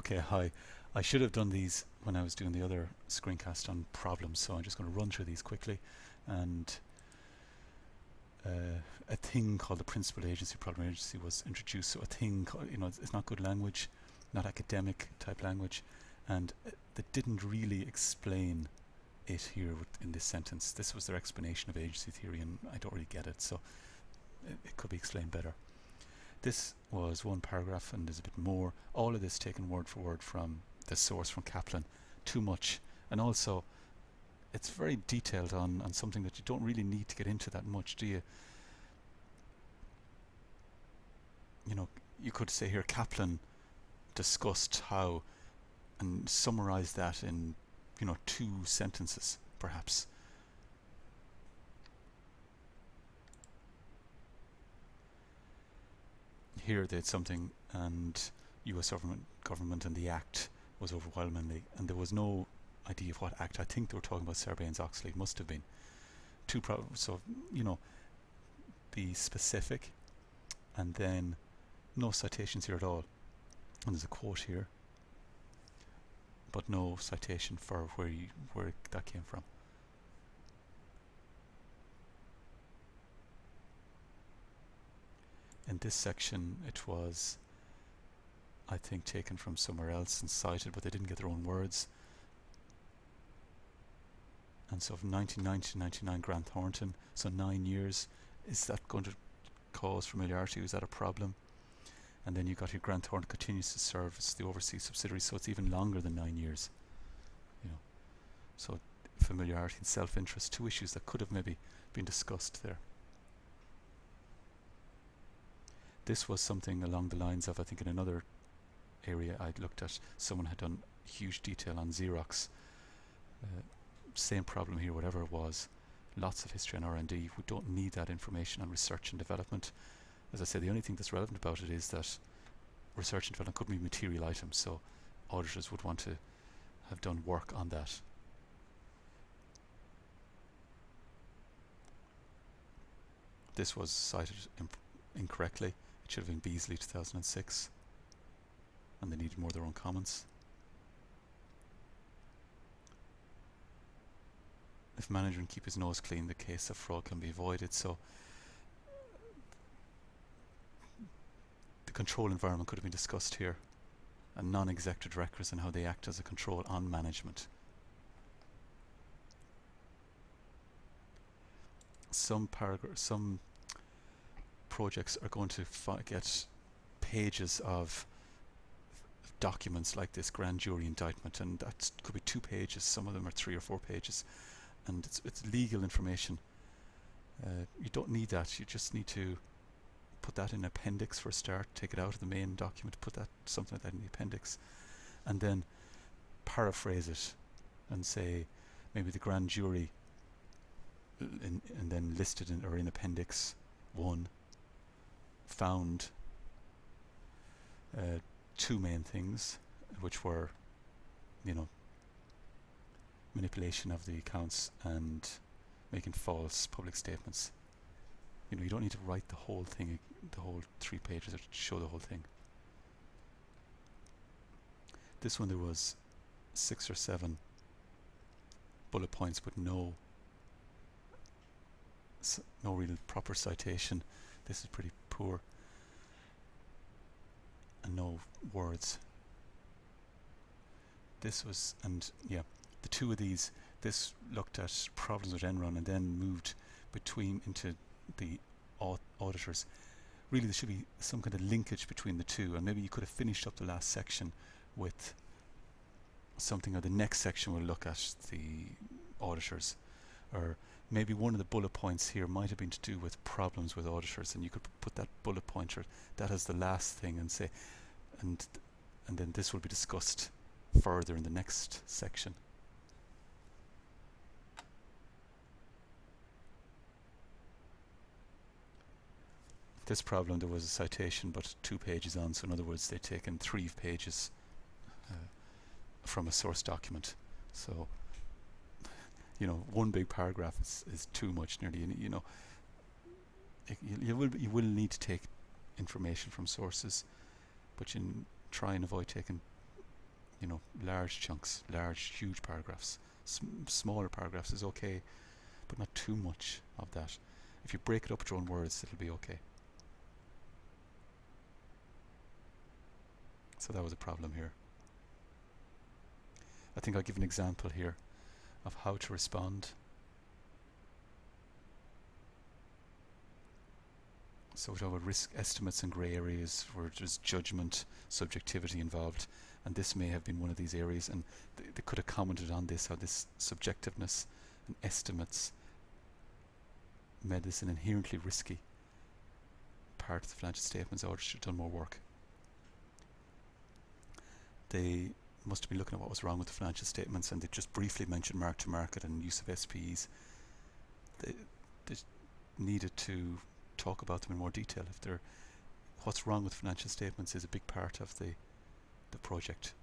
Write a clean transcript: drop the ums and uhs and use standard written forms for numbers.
Okay, hi. I should have done these when I was doing the other screencast on problems, so I'm just going to run through these quickly. And a thing called the principal agency problem agency was introduced. So a thing, it's not good language, not academic type language, and they didn't really explain it here in this sentence. This was their explanation of agency theory, and I don't really get it, so it could be explained better. This was one paragraph, and there's a bit more. All of this taken word for word from the source, from Kaplan. Too much. And also, it's very detailed on something that you don't really need to get into that much, do you? You could say here Kaplan discussed how, and summarize that in, 2 sentences, perhaps. Here they had something, and US government and the Act was overwhelmingly, and there was no idea of what Act. I think they were talking about Sarbanes-Oxley. It must have been. So, be specific, and then no citations here at all. And there's a quote here, but no citation for where that came from. In this section, it was, I think, taken from somewhere else and cited, but they didn't get their own words. And so from 1990 to 1999, Grant Thornton, so 9 years. Is that going to cause familiarity? Is that a problem? And then you got here, Grant Thornton continues to serve as the overseas subsidiary, so it's even longer than 9 years. So familiarity and self-interest, 2 issues that could have maybe been discussed there. This was something along the lines of, I think in another area I'd looked at, someone had done huge detail on Xerox. Same problem here, whatever it was. Lots of history on R&D. We don't need that information on research and development. As I say, the only thing that's relevant about it is that research and development could be material items, so auditors would want to have done work on that. This was cited incorrectly. It should have been Beasley 2006, and they needed more of their own comments. If manager can keep his nose clean, the case of fraud can be avoided. So the control environment could have been discussed here, and non-executive directors and how they act as a control on management. Some projects are going to get pages of documents like this grand jury indictment, and that could be 2 pages. Some of them are 3 or 4 pages, and it's legal information. You don't need that. You just need to put that in an appendix for a start. Take it out of the main document, put that something like that in the appendix, and then paraphrase it and say maybe the grand jury, and then listed in appendix 1 found 2 main things, which were manipulation of the accounts and making false public statements. You don't need to write the whole thing, the whole 3 pages, or to show the whole thing. This one, there was 6 or 7 bullet points, but no real proper citation. This is pretty poor, and no words. This was, and yeah, the 2 of these, this looked at problems with Enron and then moved into the auditors. Really, there should be some kind of linkage between the 2, and maybe you could have finished up the last section with something, or the next section will look at the auditors, or maybe one of the bullet points here might have been to do with problems with auditors, and you could put that bullet pointer that as the last thing and say, and then this will be discussed further in the next section. This problem, there was a citation but 2 pages on, so in other words they'd taken 3 pages from a source document. So 1 big paragraph is too much, nearly. You will need to take information from sources, but you try and avoid taking You know, large chunks, huge paragraphs. Smaller paragraphs is okay, but not too much of that. If you break it up with your own words, it'll be okay. So that was a problem here. I think I'll give an example here of how to respond. So we talk about risk estimates and grey areas where there's judgment, subjectivity involved, and this may have been one of these areas, and they could have commented on this, how this subjectiveness and estimates made this an inherently risky part of the financial statements. Auditors should have done more work. They must have been looking at what was wrong with the financial statements, and they just briefly mentioned mark to market and use of SPEs. They needed to talk about them in more detail. What's wrong with financial statements is a big part of the project.